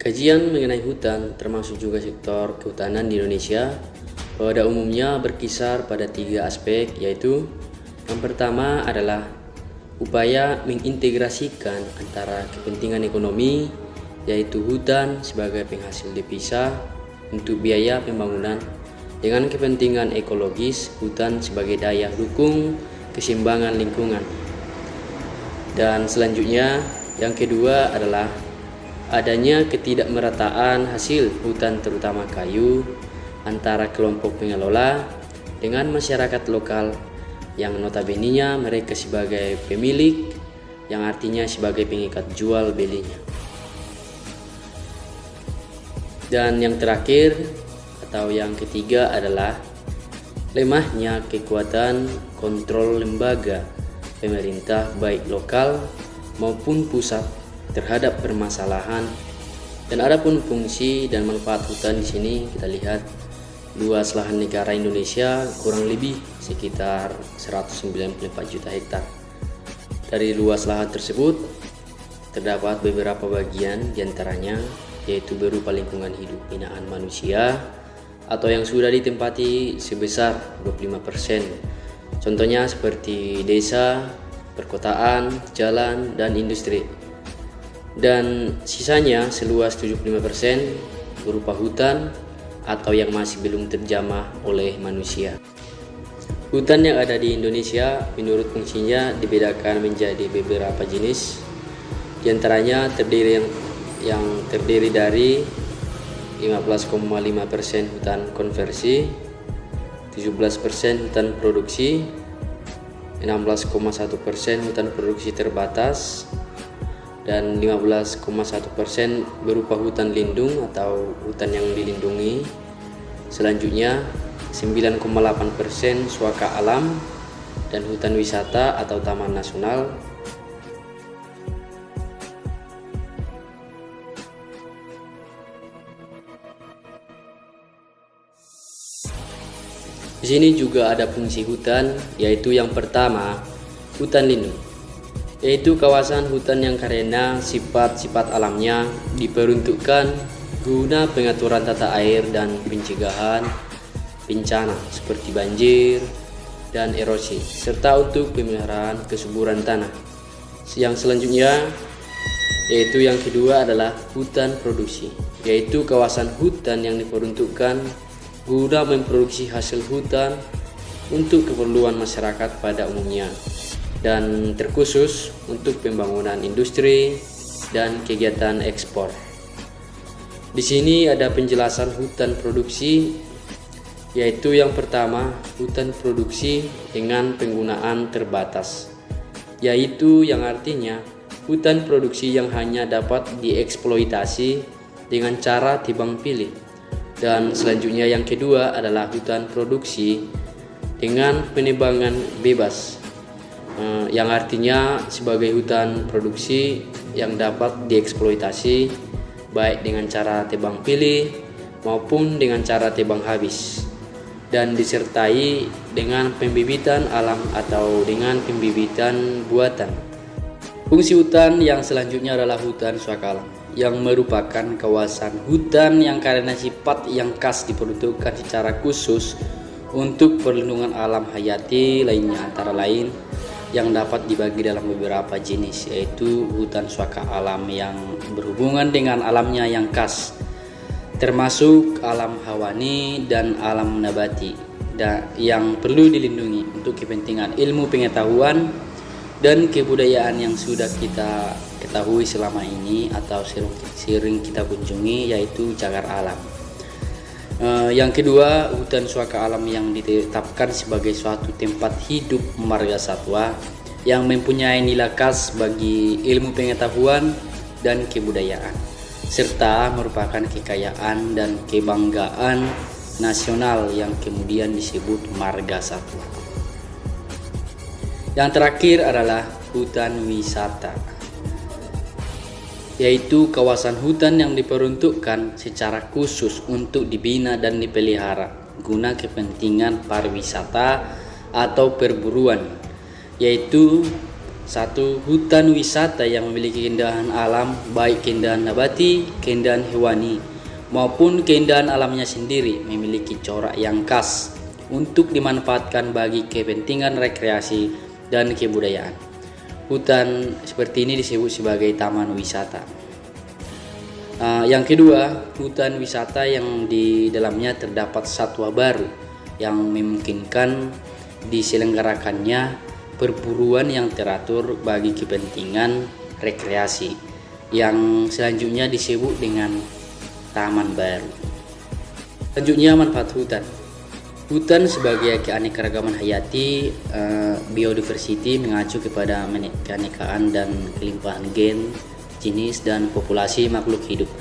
Kajian mengenai hutan, termasuk juga sektor kehutanan di Indonesia, pada umumnya berkisar pada 3 aspek, yaitu yang pertama adalah upaya mengintegrasikan antara kepentingan ekonomi, yaitu hutan sebagai penghasil devisa untuk biaya pembangunan, dengan kepentingan ekologis, hutan sebagai daya dukung keseimbangan lingkungan. Dan selanjutnya, yang kedua adalah adanya ketidakmerataan hasil hutan terutama kayu antara kelompok pengelola dengan masyarakat lokal yang notabene mereka sebagai pemilik, yang artinya sebagai pengikat jual belinya. Dan yang terakhir atau yang ketiga adalah lemahnya kekuatan kontrol lembaga pemerintah baik lokal maupun pusat terhadap permasalahan. Dan adapun fungsi dan manfaat hutan di sini kita lihat luas lahan negara Indonesia kurang lebih sekitar 194 juta hektar. Dari luas lahan tersebut terdapat beberapa bagian diantaranya yaitu berupa lingkungan hidup binaan manusia atau yang sudah ditempati sebesar 25%. Contohnya seperti desa, perkotaan, jalan, dan industri. Dan sisanya seluas 75% berupa hutan atau yang masih belum terjamah oleh manusia. Hutan yang ada di Indonesia menurut fungsinya dibedakan menjadi beberapa jenis. Di antaranya yang terdiri dari 15,5% hutan konversi, 17% hutan produksi, 16,1% hutan produksi terbatas, dan 15,1% berupa hutan lindung atau hutan yang dilindungi. Selanjutnya 9,8% suaka alam dan hutan wisata atau taman nasional. Di sini juga ada fungsi hutan, yaitu yang pertama hutan lindung, yaitu kawasan hutan yang karena sifat-sifat alamnya diperuntukkan guna pengaturan tata air dan pencegahan bencana seperti banjir dan erosi, serta untuk pemeliharaan kesuburan tanah. Yang selanjutnya yaitu yang kedua adalah hutan produksi, yaitu kawasan hutan yang diperuntukkan guna memproduksi hasil hutan untuk keperluan masyarakat pada umumnya dan terkhusus untuk pembangunan industri dan kegiatan ekspor. Di sini ada penjelasan hutan produksi, yaitu yang pertama hutan produksi dengan penggunaan terbatas, yaitu yang artinya hutan produksi yang hanya dapat dieksploitasi dengan cara tebang pilih. Dan selanjutnya yang kedua adalah hutan produksi dengan penebangan bebas, yang artinya sebagai hutan produksi yang dapat dieksploitasi baik dengan cara tebang pilih maupun dengan cara tebang habis, dan disertai dengan pembibitan alam atau dengan pembibitan buatan. Fungsi hutan yang selanjutnya adalah hutan suaka alam, yang merupakan kawasan hutan yang karena sifat yang khas diperuntukkan secara khusus untuk perlindungan alam hayati lainnya, antara lain yang dapat dibagi dalam beberapa jenis, yaitu hutan suaka alam yang berhubungan dengan alamnya yang khas, termasuk alam hawani dan alam nabati, yang perlu dilindungi untuk kepentingan ilmu pengetahuan dan kebudayaan yang sudah kita ketahui selama ini atau sering kita kunjungi, yaitu cagar alam. Yang kedua, hutan suaka alam yang ditetapkan sebagai suatu tempat hidup marga satwa yang mempunyai nilai khas bagi ilmu pengetahuan dan kebudayaan, serta merupakan kekayaan dan kebanggaan nasional yang kemudian disebut marga satwa. Yang terakhir adalah hutan wisata, yaitu kawasan hutan yang diperuntukkan secara khusus untuk dibina dan dipelihara guna kepentingan pariwisata atau perburuan, yaitu Satu, hutan wisata yang memiliki keindahan alam, baik keindahan nabati, keindahan hewani, maupun keindahan alamnya sendiri memiliki corak yang khas untuk dimanfaatkan bagi kepentingan rekreasi dan kebudayaan. Hutan seperti ini disebut sebagai taman wisata. Yang kedua, hutan wisata yang di dalamnya terdapat satwa baru yang memungkinkan diselenggarakannya perburuan yang teratur bagi kepentingan rekreasi, yang selanjutnya disebut dengan taman baru. Selanjutnya, manfaat hutan. Hutan sebagai keanekaragaman hayati, biodiversity mengacu kepada keanekaan dan kelimpahan gen, jenis dan populasi makhluk hidup,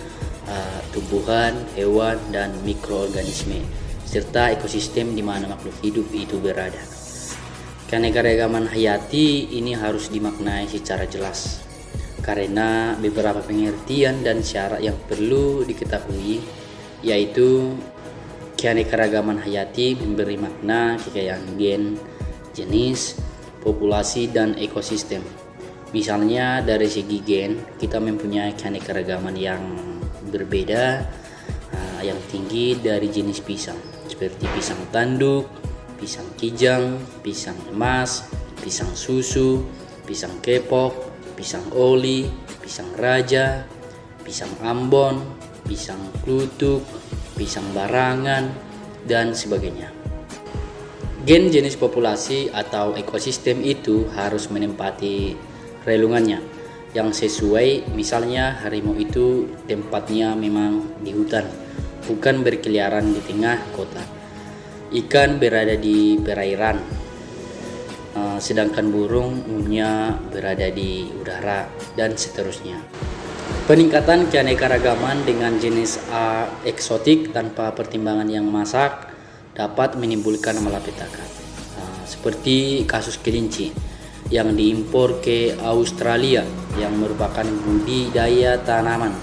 tumbuhan, hewan, dan mikroorganisme, serta ekosistem di mana makhluk hidup itu berada. Keanekaragaman hayati ini harus dimaknai secara jelas, karena beberapa pengertian dan syarat yang perlu diketahui, yaitu keanekaragaman hayati memberi makna kekayaan gen, jenis, populasi, dan ekosistem. Misalnya dari segi gen, kita mempunyai keanekaragaman yang berbeda, yang tinggi dari jenis pisang, seperti pisang tanduk, pisang kijang, pisang emas, pisang susu, pisang kepok, pisang oli, pisang raja, pisang ambon, pisang klutuk, pisang barangan, dan sebagainya. Gen, jenis, populasi atau ekosistem itu harus menempati relungannya yang sesuai. Misalnya harimau itu tempatnya memang di hutan, bukan berkeliaran di tengah kota. Ikan berada di perairan, sedangkan burung umumnya berada di udara, dan seterusnya. Peningkatan keanekaragaman dengan jenis eksotik tanpa pertimbangan yang masak dapat menimbulkan malapetaka, seperti kasus kelinci yang diimpor ke Australia yang merupakan budidaya tanaman,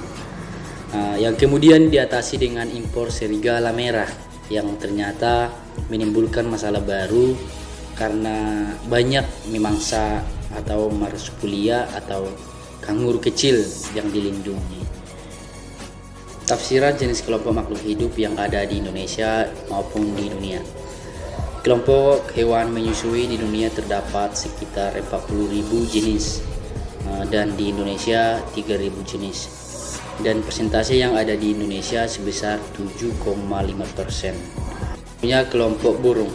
yang kemudian diatasi dengan impor serigala merah yang ternyata menimbulkan masalah baru karena banyak memangsa atau marsupilia atau kanguru kecil yang dilindungi. Tafsiran jenis kelompok makhluk hidup yang ada di Indonesia maupun di dunia. Kelompok hewan menyusui di dunia terdapat sekitar 40.000 jenis, dan di Indonesia 3.000 jenis. Dan persentase yang ada di Indonesia sebesar 7,5%. Punya kelompok burung.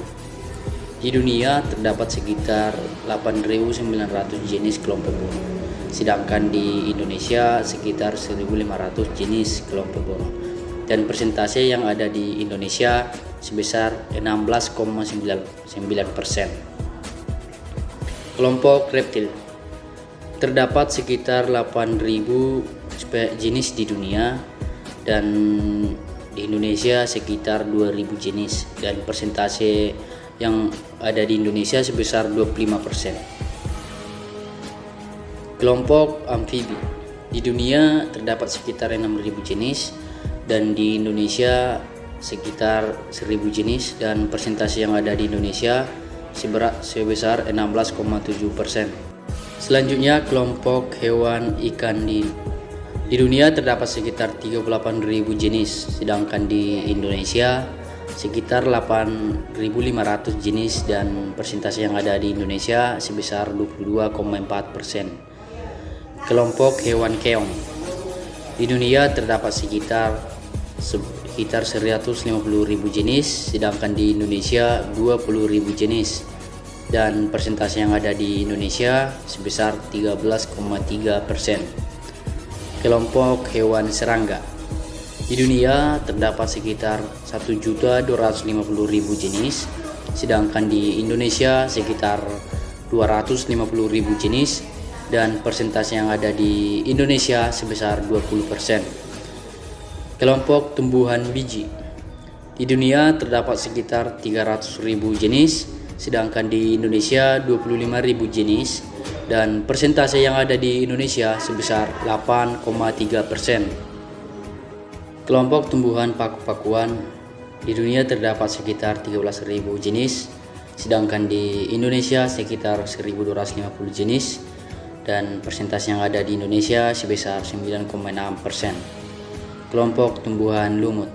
Di dunia terdapat sekitar 8.900 jenis kelompok burung, sedangkan di Indonesia sekitar 1.500 jenis kelompok burung. Dan persentase yang ada di Indonesia sebesar 16,9%. Kelompok reptil. Terdapat sekitar 8.000 jenis di dunia, dan di Indonesia sekitar 2.000 jenis, dan persentase yang ada di Indonesia sebesar 25%. Kelompok amfibi. Di dunia terdapat sekitar 6.000 jenis, dan di Indonesia sekitar 1.000 jenis, dan persentase yang ada di Indonesia sebesar 16,7%. Selanjutnya, kelompok hewan ikan. Di dunia terdapat sekitar 38.000 jenis, sedangkan di Indonesia sekitar 8.500 jenis, dan persentase yang ada di Indonesia sebesar 22,4%. Kelompok hewan keong. Di dunia terdapat sekitar 150.000 jenis, sedangkan di Indonesia 20.000 jenis, dan persentase yang ada di Indonesia sebesar 13,3%. Kelompok hewan serangga. Di dunia terdapat sekitar 1.250.000 jenis, sedangkan di Indonesia sekitar 250.000 jenis, dan persentase yang ada di Indonesia sebesar 20%. Kelompok tumbuhan biji. Di dunia terdapat sekitar 300.000 jenis, sedangkan di Indonesia 25.000 jenis, dan persentase yang ada di Indonesia sebesar 8,3%. Kelompok tumbuhan paku-pakuan. Di dunia terdapat sekitar 13.000 jenis, sedangkan di Indonesia sekitar 1.250 jenis, dan persentase yang ada di Indonesia sebesar 9,6%. Kelompok tumbuhan lumut.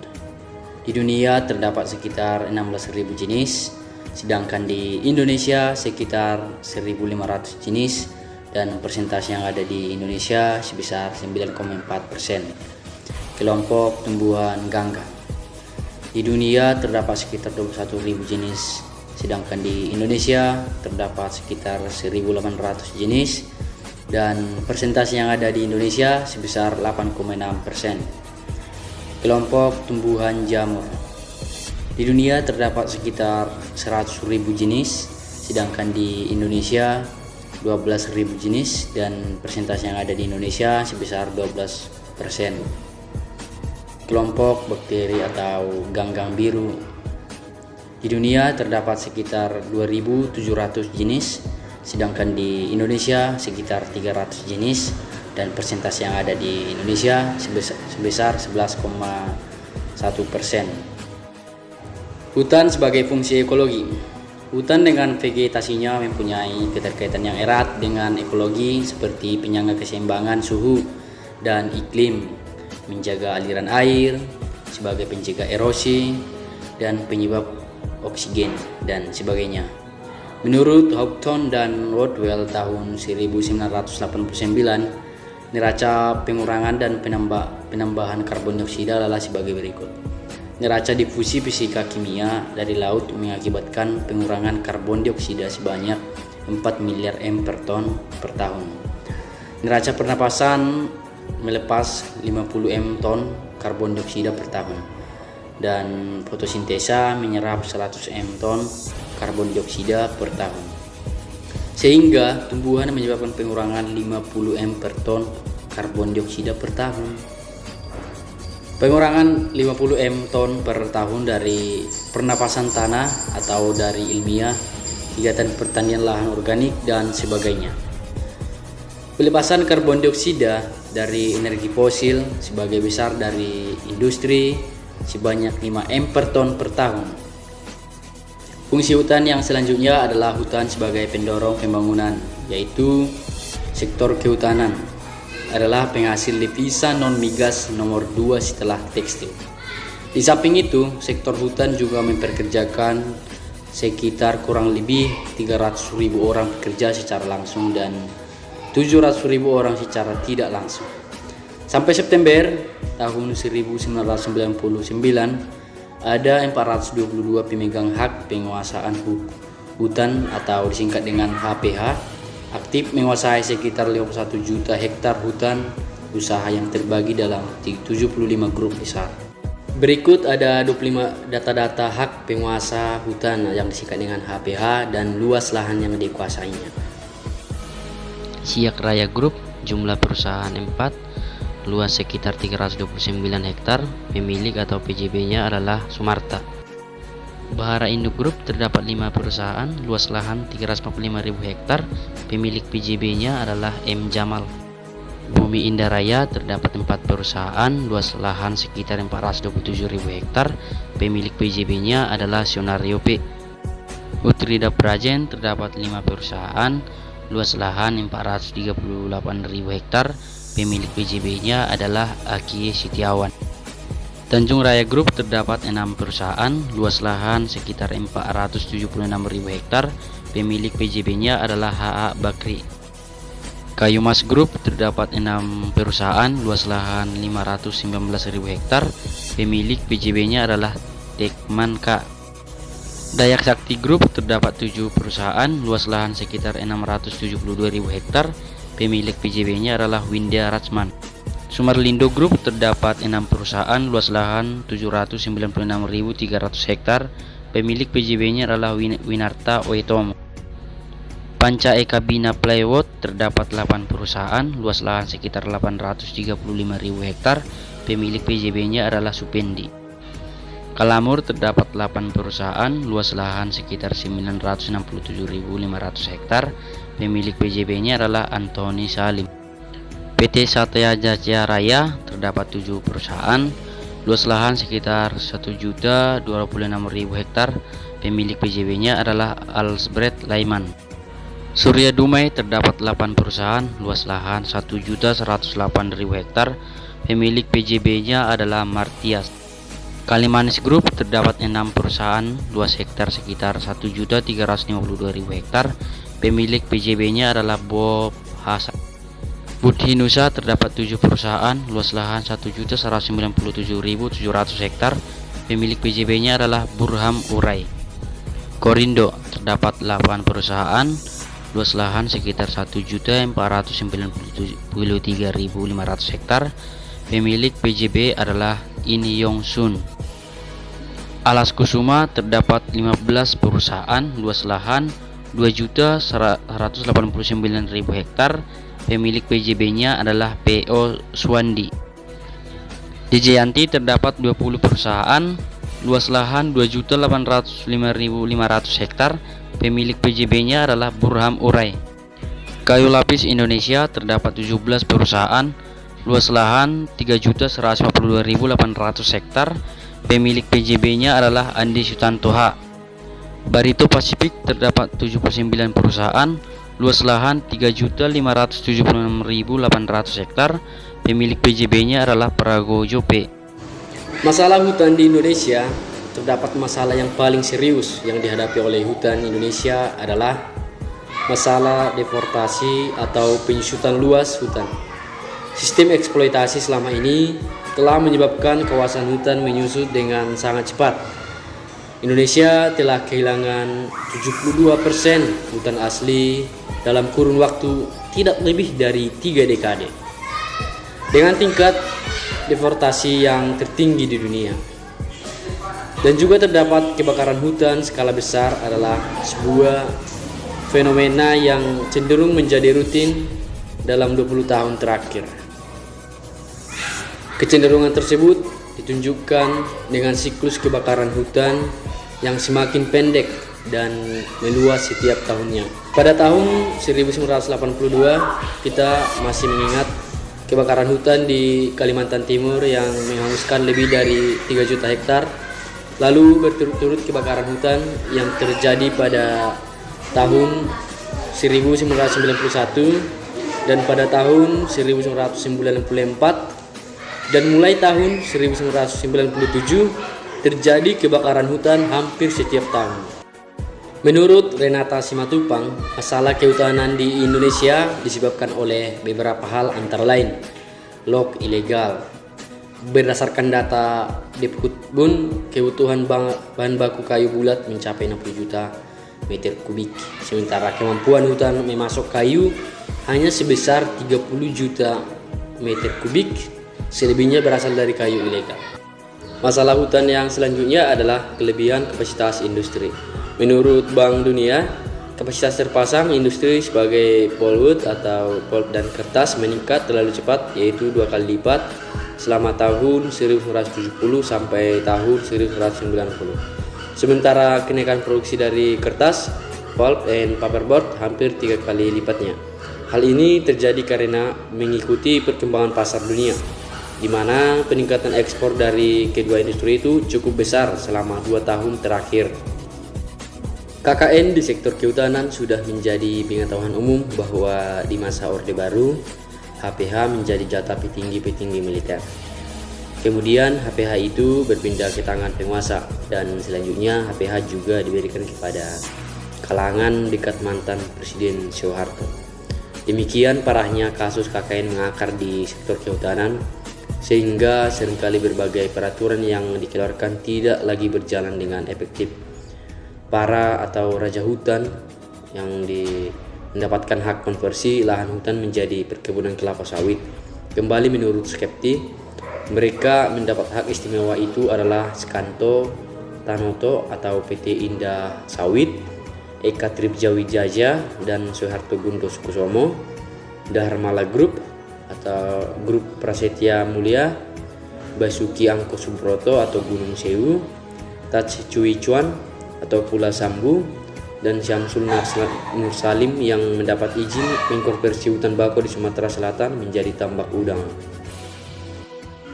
Di dunia terdapat sekitar 16.000 jenis, sedangkan di Indonesia sekitar 1.500 jenis dan persentase yang ada di Indonesia sebesar 9,4%. Kelompok tumbuhan gangga. Di dunia terdapat sekitar 21.000 jenis, sedangkan di Indonesia terdapat sekitar 1.800 jenis dan persentase yang ada di Indonesia sebesar 8,6%. Kelompok tumbuhan jamur. Di dunia terdapat sekitar 100.000 jenis, sedangkan di Indonesia 12.000 jenis dan persentase yang ada di Indonesia sebesar 12%. Kelompok bakteri atau ganggang biru. Di dunia terdapat sekitar 2.700 jenis, sedangkan di Indonesia sekitar 300 jenis dan persentase yang ada di Indonesia sebesar 11,1%. Hutan sebagai fungsi ekologi. Hutan dengan vegetasinya mempunyai keterkaitan yang erat dengan ekologi seperti penyangga keseimbangan suhu dan iklim, menjaga aliran air, sebagai pencegah erosi, dan penyebab oksigen, dan sebagainya. Menurut Houghton dan Rodwell tahun 1989, neraca pengurangan dan penambahan karbon dioksida adalah sebagai berikut. Neraca difusi fisika kimia dari laut mengakibatkan pengurangan karbon dioksida sebanyak 4 miliar M per ton per tahun. Neraca pernapasan melepas 50 M ton karbon dioksida per tahun, dan fotosintesa menyerap 100 M ton karbon dioksida per tahun, sehingga tumbuhan menyebabkan pengurangan 50 M per ton karbon dioksida per tahun. Pengurangan 50 M ton per tahun dari pernapasan tanah atau dari ilmiah, kegiatan pertanian lahan organik, dan sebagainya. Pelepasan karbon dioksida dari energi fosil sebagai besar dari industri sebanyak 5 M per ton per tahun. Fungsi hutan yang selanjutnya adalah hutan sebagai pendorong pembangunan, yaitu sektor kehutanan adalah penghasil devisa non-migas nomor 2 setelah tekstil. Di samping itu, sektor hutan juga mempekerjakan sekitar kurang lebih 300.000 orang pekerja secara langsung dan 700.000 orang secara tidak langsung. Sampai September tahun 1999, ada 422 pemegang hak penguasaan hutan atau disingkat dengan HPH aktif menguasai sekitar 51 juta hektar hutan usaha yang terbagi dalam 75 grup besar. Berikut ada 25 data-data hak penguasa hutan yang disingkat dengan HPH dan luas lahan yang dikuasainya. Siak Raya Group, jumlah perusahaan 4, luas sekitar 329 hektar, pemilik atau PJB-nya adalah Sumarta. Bahara Induk Group terdapat 5 perusahaan, luas lahan 345.000 hektar, pemilik PJB-nya adalah M. Jamal. Bumi Indah Raya terdapat 4 perusahaan, luas lahan sekitar 427.000 hektar, pemilik PJB-nya adalah Sionario P. Utrida Prajen terdapat 5 perusahaan, luas lahan 438.000 hektar, pemilik PJB-nya adalah Aki Setiawan. Tanjung Raya Group terdapat 6 perusahaan, luas lahan sekitar 476.000 hektar, pemilik PJB-nya adalah HA Bakri. Kayu Mas Group terdapat 6 perusahaan, luas lahan 519.000 hektar, pemilik PJB-nya adalah Tekman K. Dayak Sakti Group terdapat 7 perusahaan, luas lahan sekitar 672.000 hektar, pemilik PJB-nya adalah Winda Rachman. Sumarlindo Group terdapat 6 perusahaan, luas lahan 796.300 hektar, pemilik PJB-nya adalah Winarta Oetomo. Panca Eka Bina Plywood terdapat 8 perusahaan, luas lahan sekitar 835.000 hektar, pemilik PJB-nya adalah Supendi. Kalamur terdapat 8 perusahaan, luas lahan sekitar 967.500 hektar, pemilik PJB-nya adalah Antoni Salim. PT Satya Jaya Raya terdapat 7 perusahaan, luas lahan sekitar 1.026.000 hektar, pemilik PJB-nya adalah Alsbred Laiman. Surya Dumai terdapat 8 perusahaan, luas lahan 1.108.000 hektar, pemilik PJB-nya adalah Martias. Kalimanis Group terdapat 6 perusahaan, luas hektar sekitar 1.352.000 hektar, pemilik PJB-nya adalah Bob Hasan. Budhi Nusa terdapat 7 perusahaan, luas lahan 1.197.700 hektar, pemilik PJB-nya adalah Burham Urai. Korindo terdapat 8 perusahaan, luas lahan sekitar 1.493.500 hektar, pemilik PJB adalah In Yong Sun. Alas Kusuma terdapat 15 perusahaan, luas lahan 2.189.000 hektar, pemilik PJB-nya adalah PO Swandi. Di Jayanti terdapat 20 perusahaan, luas lahan 2.805.500 hektar, pemilik PJB-nya adalah Burham Urai. Kayu Lapis Indonesia terdapat 17 perusahaan, luas lahan 3.152.800 hektar, pemilik PJB-nya adalah Andi Sutantoha. Barito Pasifik terdapat 79 perusahaan, luas lahan 3.576.800 hektar, pemilik PJB-nya adalah Pragojo P. Masalah hutan di Indonesia, terdapat masalah yang paling serius yang dihadapi oleh hutan Indonesia adalah masalah deforestasi atau penyusutan luas hutan. Sistem eksploitasi selama ini telah menyebabkan kawasan hutan menyusut dengan sangat cepat. Indonesia telah kehilangan 72% hutan asli dalam kurun waktu tidak lebih dari 3 dekade. Dengan tingkat deforestasi yang tertinggi di dunia. Dan juga terdapat kebakaran hutan skala besar adalah sebuah fenomena yang cenderung menjadi rutin dalam 20 tahun terakhir. Kecenderungan tersebut ditunjukkan dengan siklus kebakaran hutan yang semakin pendek dan meluas setiap tahunnya. Pada tahun 1982 kita masih mengingat kebakaran hutan di Kalimantan Timur yang menghanguskan lebih dari 3 juta hektar. Lalu berturut-turut kebakaran hutan yang terjadi pada tahun 1991 dan pada tahun 1994, dan mulai tahun 1997 terjadi kebakaran hutan hampir setiap tahun. Menurut Renata Simatupang, masalah kehutanan di Indonesia disebabkan oleh beberapa hal antara lain log ilegal. Berdasarkan data Deputbun, kebutuhan bahan baku kayu bulat mencapai 60 juta meter kubik, sementara kemampuan hutan memasok kayu hanya sebesar 30 juta meter kubik, selebihnya berasal dari kayu ilegal. Masalah hutan yang selanjutnya adalah kelebihan kapasitas industri. Menurut Bank Dunia, kapasitas terpasang industri sebagai pulpwood atau pulp dan kertas meningkat terlalu cepat, yaitu 2 kali lipat selama tahun 1970 sampai tahun 1990. Sementara kenaikan produksi dari kertas, pulp and paperboard hampir 3 kali lipatnya. Hal ini terjadi karena mengikuti perkembangan pasar dunia, di mana peningkatan ekspor dari kedua industri itu cukup besar selama 2 tahun terakhir. KKN di sektor kehutanan sudah menjadi pengetahuan umum bahwa di masa Orde Baru, HPH menjadi jatah petinggi-petinggi militer. Kemudian HPH itu berpindah ke tangan penguasa dan selanjutnya HPH juga diberikan kepada kalangan dekat mantan Presiden Soeharto. Demikian parahnya kasus KKN mengakar di sektor kehutanan sehingga seringkali berbagai peraturan yang dikeluarkan tidak lagi berjalan dengan efektif. Para atau raja hutan yang mendapatkan hak konversi lahan hutan menjadi perkebunan kelapa sawit. Kembali menurut Skepti, mereka mendapat hak istimewa itu adalah Skanto Tanoto atau PT Indah Sawit, Eka Tripjawijaya dan Soeharto Gundo Sukusomo, Dharmala Group atau Grup Prasetya Mulia, Basuki Angko Subroto atau Gunung Sewu, Taj Cui Chuan atau Pula Sambu, dan Syamsul Nur Salim yang mendapat izin mengkonversi hutan bakau di Sumatera Selatan menjadi tambak udang.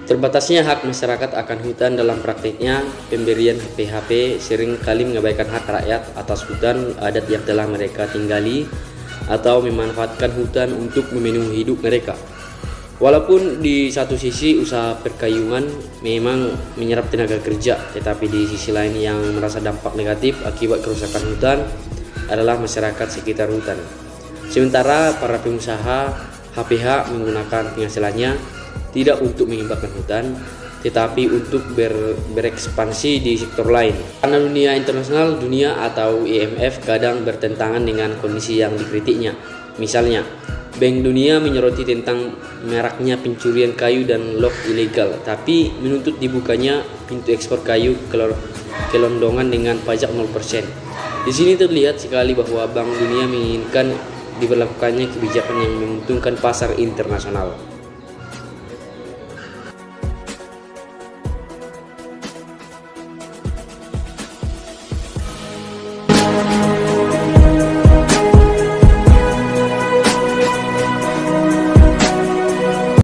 Terbatasnya hak masyarakat akan hutan dalam praktiknya, pemberian PHP sering kali mengabaikan hak rakyat atas hutan adat yang telah mereka tinggali atau memanfaatkan hutan untuk memenuhi hidup mereka. Walaupun di satu sisi usaha perkayuan memang menyerap tenaga kerja, tetapi di sisi lain yang merasa dampak negatif akibat kerusakan hutan adalah masyarakat sekitar hutan. Sementara para pengusaha HPH menggunakan penghasilannya tidak untuk mengembangkan hutan, tetapi untuk berekspansi di sektor lain. Karena dunia internasional, dunia atau IMF kadang bertentangan dengan kondisi yang dikritiknya. Misalnya, Bank Dunia menyoroti tentang maraknya pencurian kayu dan log ilegal, tapi menuntut dibukanya pintu ekspor kayu kelondongan dengan pajak 0%. Di sini terlihat sekali bahwa Bank Dunia menginginkan diberlakukannya kebijakan yang menguntungkan pasar internasional.